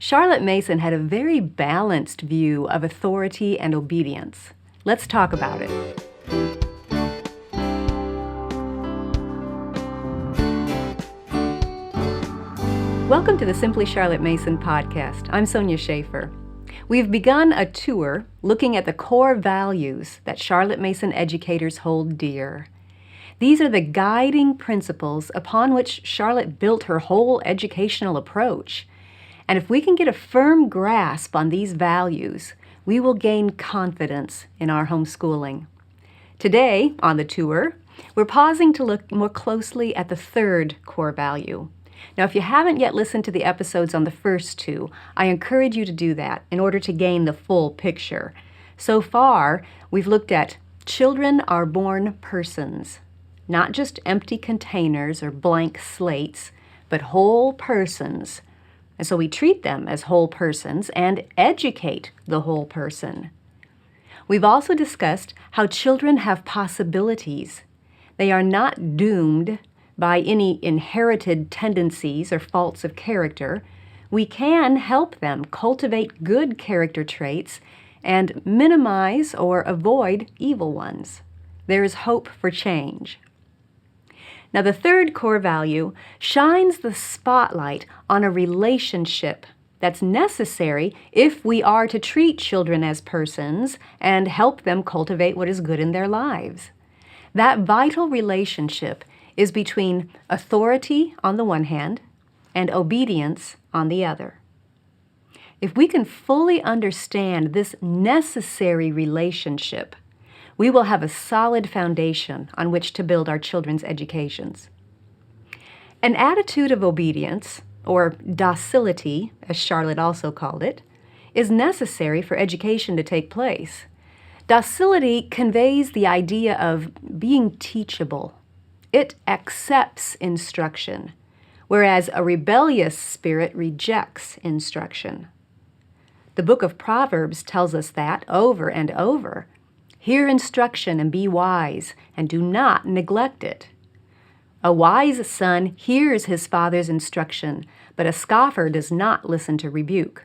Charlotte Mason had a very balanced view of authority and obedience. Let's talk about it. Welcome to the Simply Charlotte Mason podcast. I'm Sonya Schaefer. We've begun a tour looking at the core values that Charlotte Mason educators hold dear. These are the guiding principles upon which Charlotte built her whole educational approach. And if we can get a firm grasp on these values, we will gain confidence in our homeschooling. Today, on the tour, we're pausing to look more closely at the third core value. Now, if you haven't yet listened to the episodes on the first two, I encourage you to do that in order to gain the full picture. So far, we've looked at children are born persons, not just empty containers or blank slates, but whole persons. And so we treat them as whole persons and educate the whole person. We've also discussed how children have possibilities. They are not doomed by any inherited tendencies or faults of character. We can help them cultivate good character traits and minimize or avoid evil ones. There is hope for change. Now, the third core value shines the spotlight on a relationship that's necessary if we are to treat children as persons and help them cultivate what is good in their lives. That vital relationship is between authority on the one hand and obedience on the other. If we can fully understand this necessary relationship, we will have a solid foundation on which to build our children's educations. An attitude of obedience, or docility, as Charlotte also called it, is necessary for education to take place. Docility conveys the idea of being teachable. It accepts instruction, whereas a rebellious spirit rejects instruction. The book of Proverbs tells us that over and over. Hear instruction and be wise, and do not neglect it. A wise son hears his father's instruction, but a scoffer does not listen to rebuke.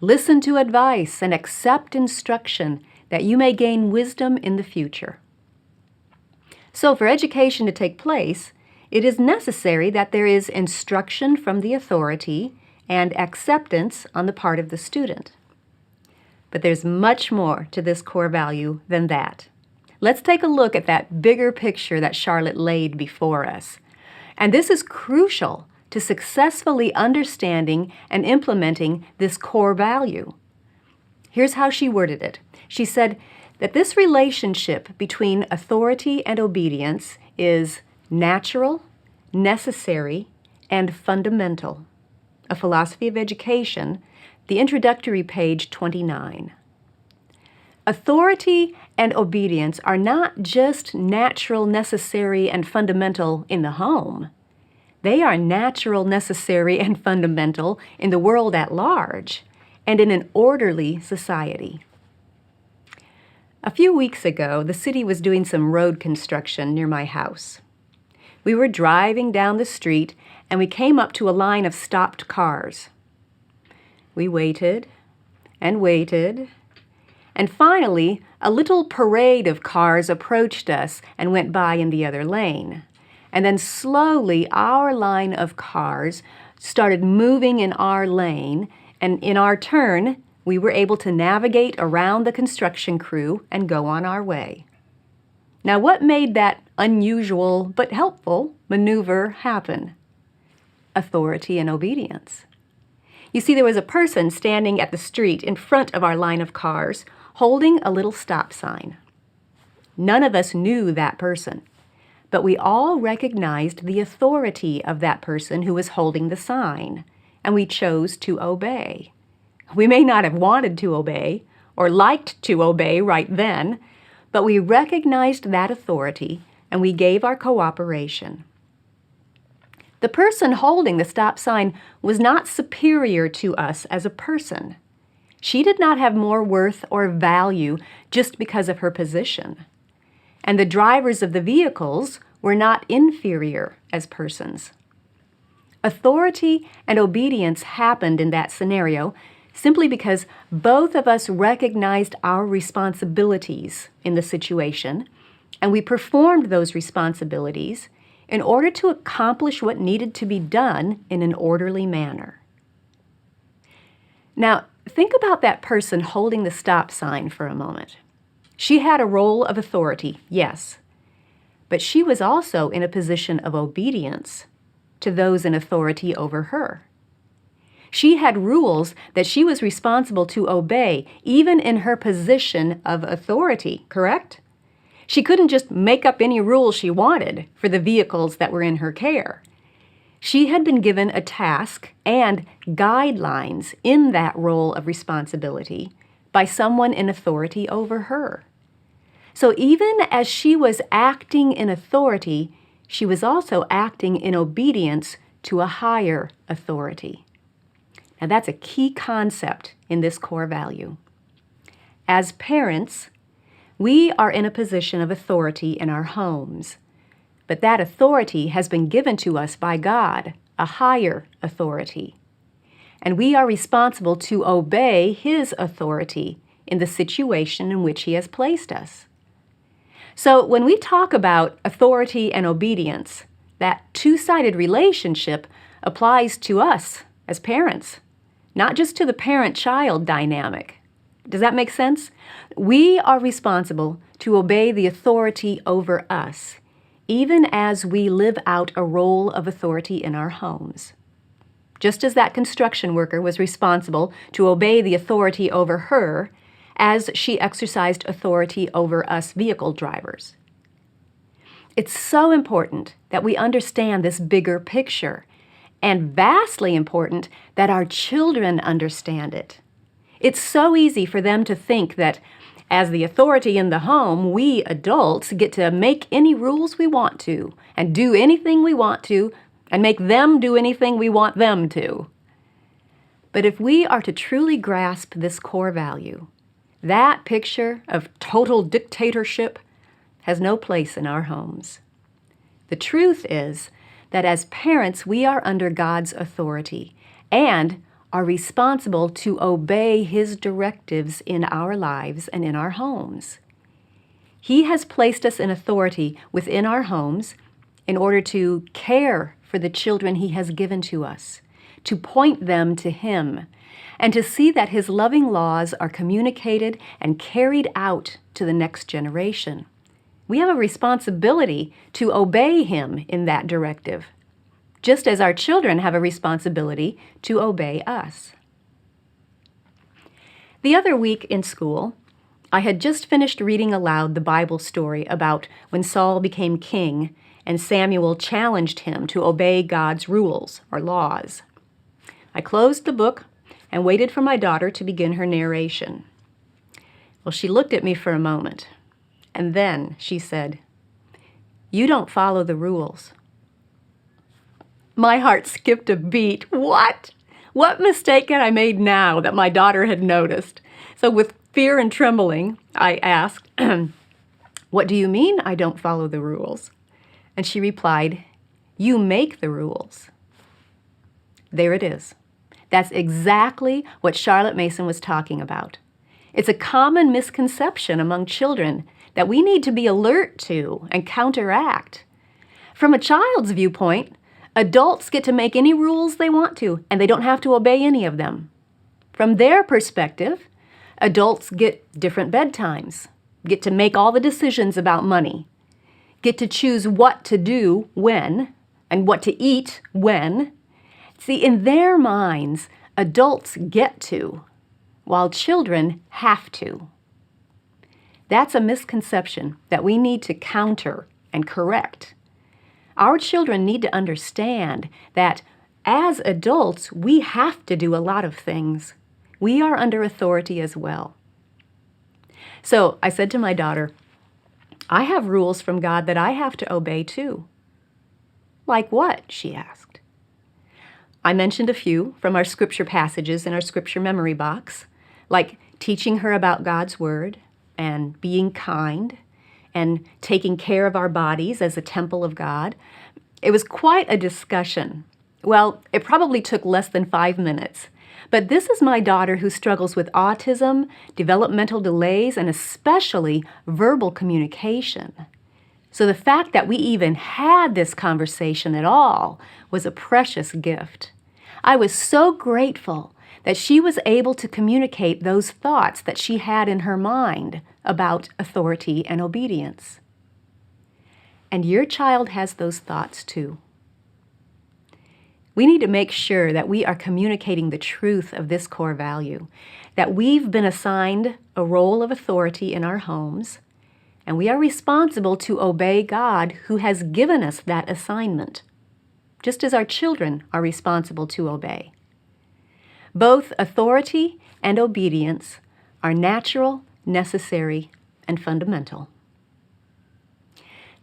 Listen to advice and accept instruction, that you may gain wisdom in the future. So for education to take place, it is necessary that there is instruction from the authority and acceptance on the part of the student. But there's much more to this core value than that. Let's take a look at that bigger picture that Charlotte laid before us. And this is crucial to successfully understanding and implementing this core value. Here's how she worded it. She said that this relationship between authority and obedience is natural, necessary, and fundamental. A Philosophy of Education, the introductory page 29. Authority and obedience are not just natural, necessary, and fundamental in the home. They are natural, necessary, and fundamental in the world at large and in an orderly society. A few weeks ago, the city was doing some road construction near my house. We were driving down the street and we came up to a line of stopped cars. We waited and waited, and finally, a little parade of cars approached us and went by in the other lane. And then slowly, our line of cars started moving in our lane, and in our turn, we were able to navigate around the construction crew and go on our way. Now, what made that unusual but helpful maneuver happen? Authority and obedience. You see, there was a person standing at the street in front of our line of cars, holding a little stop sign. None of us knew that person, but we all recognized the authority of that person who was holding the sign, and we chose to obey. We may not have wanted to obey or liked to obey right then, but we recognized that authority and we gave our cooperation. The person holding the stop sign was not superior to us as a person. She did not have more worth or value just because of her position. And the drivers of the vehicles were not inferior as persons. Authority and obedience happened in that scenario simply because both of us recognized our responsibilities in the situation, and we performed those responsibilities in order to accomplish what needed to be done in an orderly manner. Now, think about that person holding the stop sign for a moment. She had a role of authority, yes, but she was also in a position of obedience to those in authority over her. She had rules that she was responsible to obey, even in her position of authority, correct? She couldn't just make up any rules she wanted for the vehicles that were in her care. She had been given a task and guidelines in that role of responsibility by someone in authority over her. So even as she was acting in authority, she was also acting in obedience to a higher authority. Now that's a key concept in this core value. As parents, we are in a position of authority in our homes, but that authority has been given to us by God, a higher authority. And we are responsible to obey His authority in the situation in which He has placed us. So when we talk about authority and obedience, that two-sided relationship applies to us as parents, not just to the parent-child dynamic. Does that make sense? We are responsible to obey the authority over us, even as we live out a role of authority in our homes. Just as that construction worker was responsible to obey the authority over her, as she exercised authority over us vehicle drivers. It's so important that we understand this bigger picture, and vastly important that our children understand it. It's so easy for them to think that as the authority in the home, we adults get to make any rules we want to, and do anything we want to, and make them do anything we want them to. But if we are to truly grasp this core value, that picture of total dictatorship has no place in our homes. The truth is that as parents, we are under God's authority and are responsible to obey His directives in our lives and in our homes. He has placed us in authority within our homes in order to care for the children He has given to us, to point them to Him, and to see that His loving laws are communicated and carried out to the next generation. We have a responsibility to obey Him in that directive, just as our children have a responsibility to obey us. The other week in school, I had just finished reading aloud the Bible story about when Saul became king and Samuel challenged him to obey God's rules or laws. I closed the book and waited for my daughter to begin her narration. Well, she looked at me for a moment, and then she said, "You don't follow the rules." My heart skipped a beat. What? What mistake had I made now that my daughter had noticed? So with fear and trembling, I asked, "What do you mean I don't follow the rules?" And she replied, "You make the rules." There it is. That's exactly what Charlotte Mason was talking about. It's a common misconception among children that we need to be alert to and counteract. From a child's viewpoint, adults get to make any rules they want to, and they don't have to obey any of them. From their perspective, adults get different bedtimes, get to make all the decisions about money, get to choose what to do when, and what to eat when. See, in their minds, adults get to, while children have to. That's a misconception that we need to counter and correct. Our children need to understand that as adults, we have to do a lot of things. We are under authority as well. So I said to my daughter, "I have rules from God that I have to obey too." "Like what?" she asked. I mentioned a few from our scripture passages in our scripture memory box, like teaching her about God's Word and being kind and taking care of our bodies as a temple of God. It was quite a discussion. Well, it probably took less than 5 minutes. But this is my daughter who struggles with autism, developmental delays, and especially verbal communication. So the fact that we even had this conversation at all was a precious gift. I was so grateful that she was able to communicate those thoughts that she had in her mind about authority and obedience. And your child has those thoughts too. We need to make sure that we are communicating the truth of this core value, that we've been assigned a role of authority in our homes, and we are responsible to obey God who has given us that assignment, just as our children are responsible to obey. Both authority and obedience are natural, necessary, and fundamental.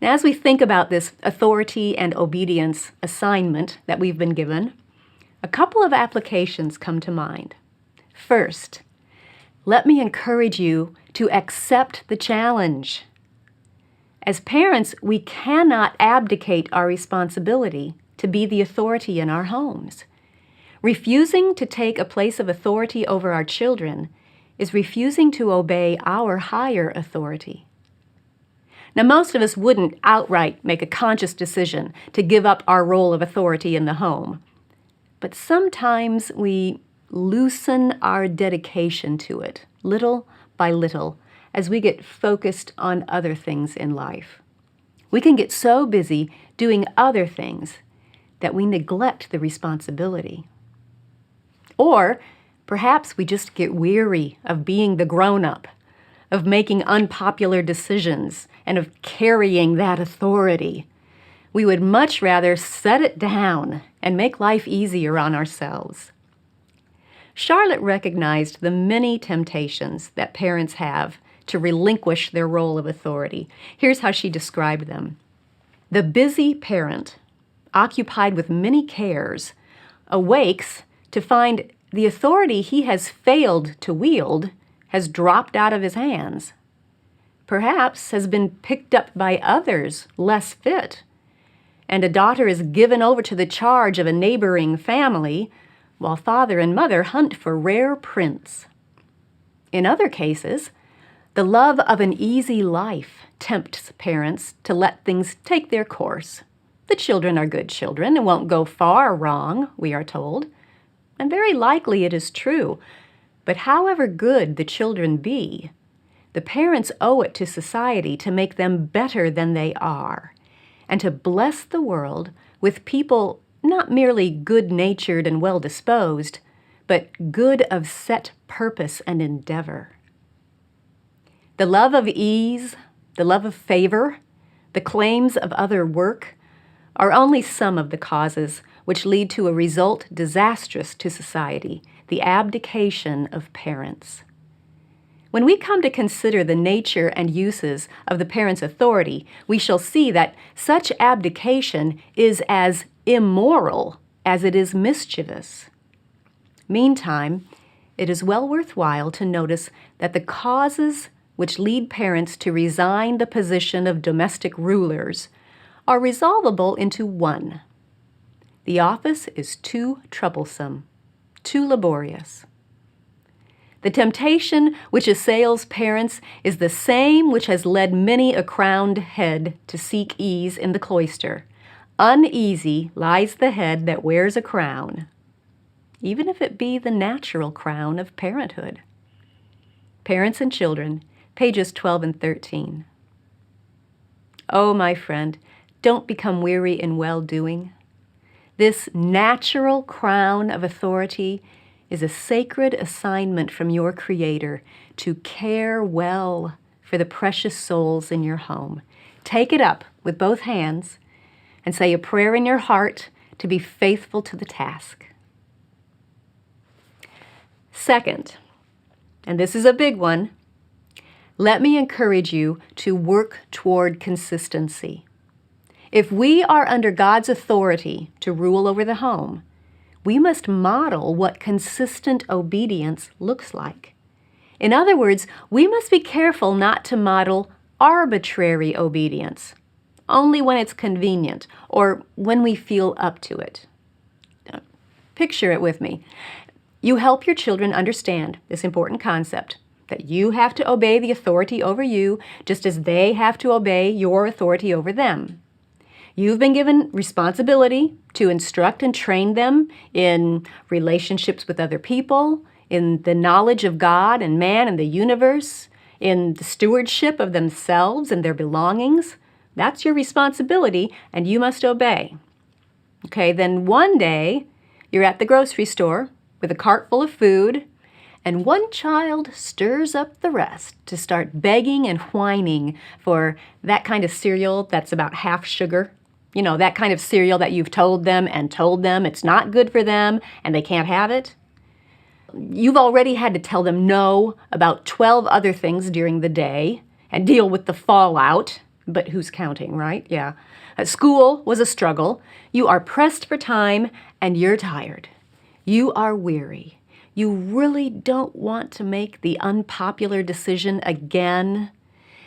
Now, as we think about this authority and obedience assignment that we've been given, a couple of applications come to mind. First, let me encourage you to accept the challenge. As parents, we cannot abdicate our responsibility to be the authority in our homes. Refusing to take a place of authority over our children is refusing to obey our higher authority. Now, most of us wouldn't outright make a conscious decision to give up our role of authority in the home, but sometimes we loosen our dedication to it, little by little, as we get focused on other things in life. We can get so busy doing other things that we neglect the responsibility. Or perhaps we just get weary of being the grown-up, of making unpopular decisions, and of carrying that authority. We would much rather set it down and make life easier on ourselves. Charlotte recognized the many temptations that parents have to relinquish their role of authority. Here's how she described them. The busy parent, occupied with many cares, awakes to find the authority he has failed to wield has dropped out of his hands. Perhaps has been picked up by others less fit, and a daughter is given over to the charge of a neighboring family while father and mother hunt for rare prints. In other cases, the love of an easy life tempts parents to let things take their course. The children are good children and won't go far wrong, we are told, and very likely it is true. But however good the children be, the parents owe it to society to make them better than they are, and to bless the world with people not merely good-natured and well-disposed, but good of set purpose and endeavor. The love of ease, the love of favor, the claims of other work are only some of the causes which lead to a result disastrous to society, the abdication of parents. When we come to consider the nature and uses of the parent's authority, we shall see that such abdication is as immoral as it is mischievous. Meantime, it is well worthwhile to notice that the causes which lead parents to resign the position of domestic rulers are resolvable into one. The office is too troublesome, too laborious. The temptation which assails parents is the same which has led many a crowned head to seek ease in the cloister. Uneasy lies the head that wears a crown, even if it be the natural crown of parenthood. Parents and Children, pages 12 and 13. Oh, my friend, don't become weary in well-doing. This natural crown of authority is a sacred assignment from your Creator to care well for the precious souls in your home. Take it up with both hands and say a prayer in your heart to be faithful to the task. Second, and this is a big one, let me encourage you to work toward consistency. If we are under God's authority to rule over the home, we must model what consistent obedience looks like. In other words, we must be careful not to model arbitrary obedience, only when it's convenient or when we feel up to it. Picture it with me. You help your children understand this important concept that you have to obey the authority over you just as they have to obey your authority over them. You've been given responsibility to instruct and train them in relationships with other people, in the knowledge of God and man and the universe, in the stewardship of themselves and their belongings. That's your responsibility, and you must obey. Okay, then one day you're at the grocery store with a cart full of food, and one child stirs up the rest to start begging and whining for that kind of cereal that's about half sugar. You know, that kind of cereal that you've told them it's not good for them and they can't have it. You've already had to tell them no about 12 other things during the day and deal with the fallout. But who's counting, right? Yeah. School was a struggle. You are pressed for time and you're tired. You are weary. You really don't want to make the unpopular decision again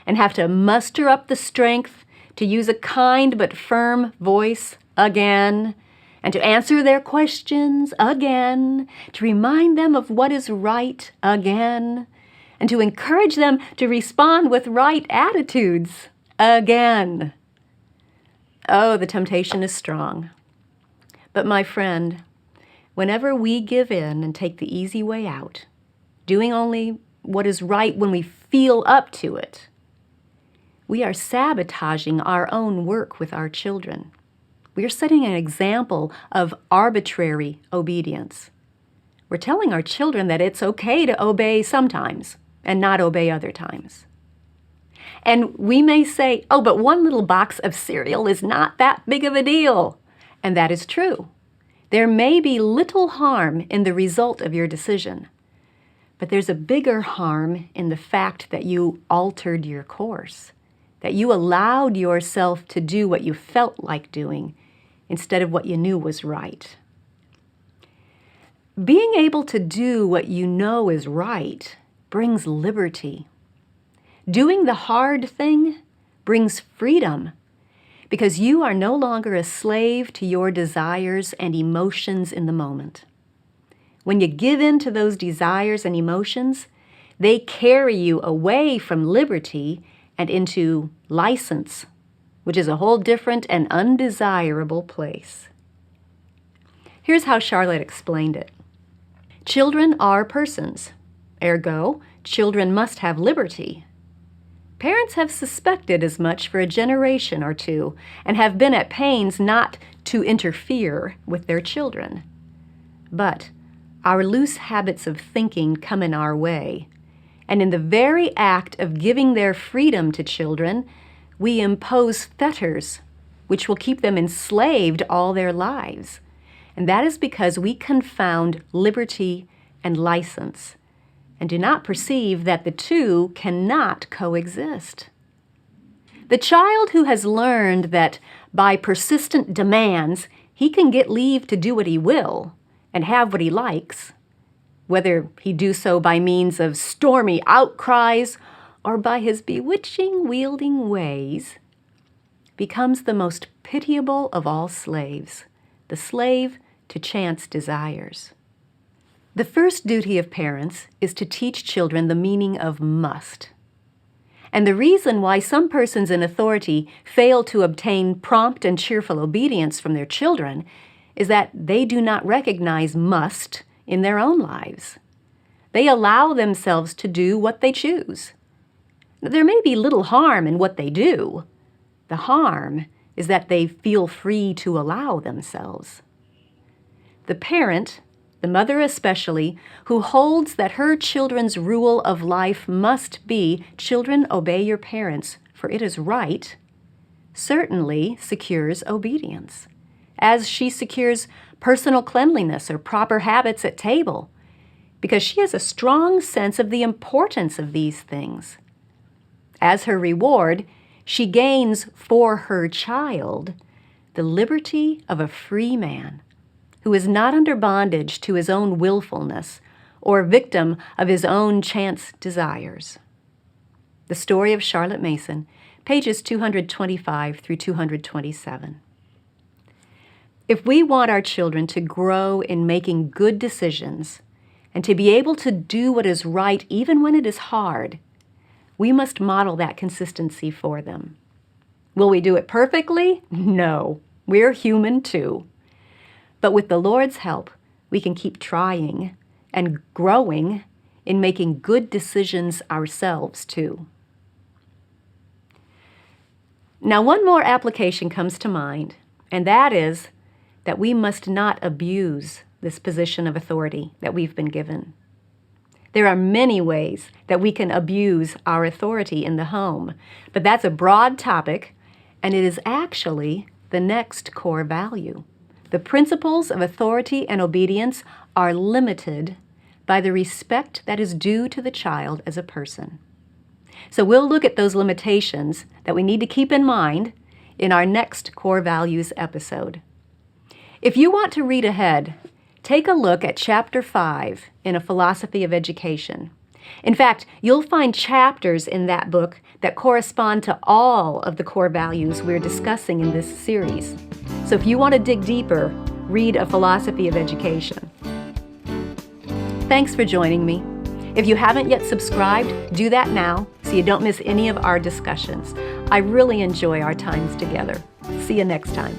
and have to muster up the strength to use a kind but firm voice again, and to answer their questions again, to remind them of what is right again, and to encourage them to respond with right attitudes again. Oh, the temptation is strong. But my friend, whenever we give in and take the easy way out, doing only what is right when we feel up to it, we are sabotaging our own work with our children. We are setting an example of arbitrary obedience. We're telling our children that it's okay to obey sometimes and not obey other times. And we may say, oh, but one little box of cereal is not that big of a deal. And that is true. There may be little harm in the result of your decision, but there's a bigger harm in the fact that you altered your course, that you allowed yourself to do what you felt like doing instead of what you knew was right. Being able to do what you know is right brings liberty. Doing the hard thing brings freedom because you are no longer a slave to your desires and emotions in the moment. When you give in to those desires and emotions, they carry you away from liberty and into license, which is a whole different and undesirable place. Here's how Charlotte explained it. Children are persons. Ergo, children must have liberty. Parents have suspected as much for a generation or two and have been at pains not to interfere with their children. But our loose habits of thinking come in our way, and in the very act of giving their freedom to children, we impose fetters which will keep them enslaved all their lives. And that is because we confound liberty and license and do not perceive that the two cannot coexist. The child who has learned that by persistent demands he can get leave to do what he will and have what he likes, whether he do so by means of stormy outcries or by his bewitching wielding ways, becomes the most pitiable of all slaves, the slave to chance desires. The first duty of parents is to teach children the meaning of must. And the reason why some persons in authority fail to obtain prompt and cheerful obedience from their children is that they do not recognize must in their own lives. They allow themselves to do what they choose. There may be little harm in what they do. The harm is that they feel free to allow themselves. The parent, the mother especially, who holds that her children's rule of life must be, children, obey your parents, for it is right, certainly secures obedience, as she secures personal cleanliness or proper habits at table, because she has a strong sense of the importance of these things. As her reward, she gains for her child the liberty of a free man who is not under bondage to his own willfulness or victim of his own chance desires. The Story of Charlotte Mason, pages 225 through 227. If we want our children to grow in making good decisions and to be able to do what is right even when it is hard, we must model that consistency for them. Will we do it perfectly? No. We're human too. But with the Lord's help, we can keep trying and growing in making good decisions ourselves too. Now, one more application comes to mind, and that is that we must not abuse this position of authority that we've been given. There are many ways that we can abuse our authority in the home, but that's a broad topic, and it is actually the next core value. The principles of authority and obedience are limited by the respect that is due to the child as a person. So we'll look at those limitations that we need to keep in mind in our next core values episode. If you want to read ahead, take a look at Chapter 5 in A Philosophy of Education. In fact, you'll find chapters in that book that correspond to all of the core values we're discussing in this series. So if you want to dig deeper, read A Philosophy of Education. Thanks for joining me. If you haven't yet subscribed, do that now so you don't miss any of our discussions. I really enjoy our times together. See you next time.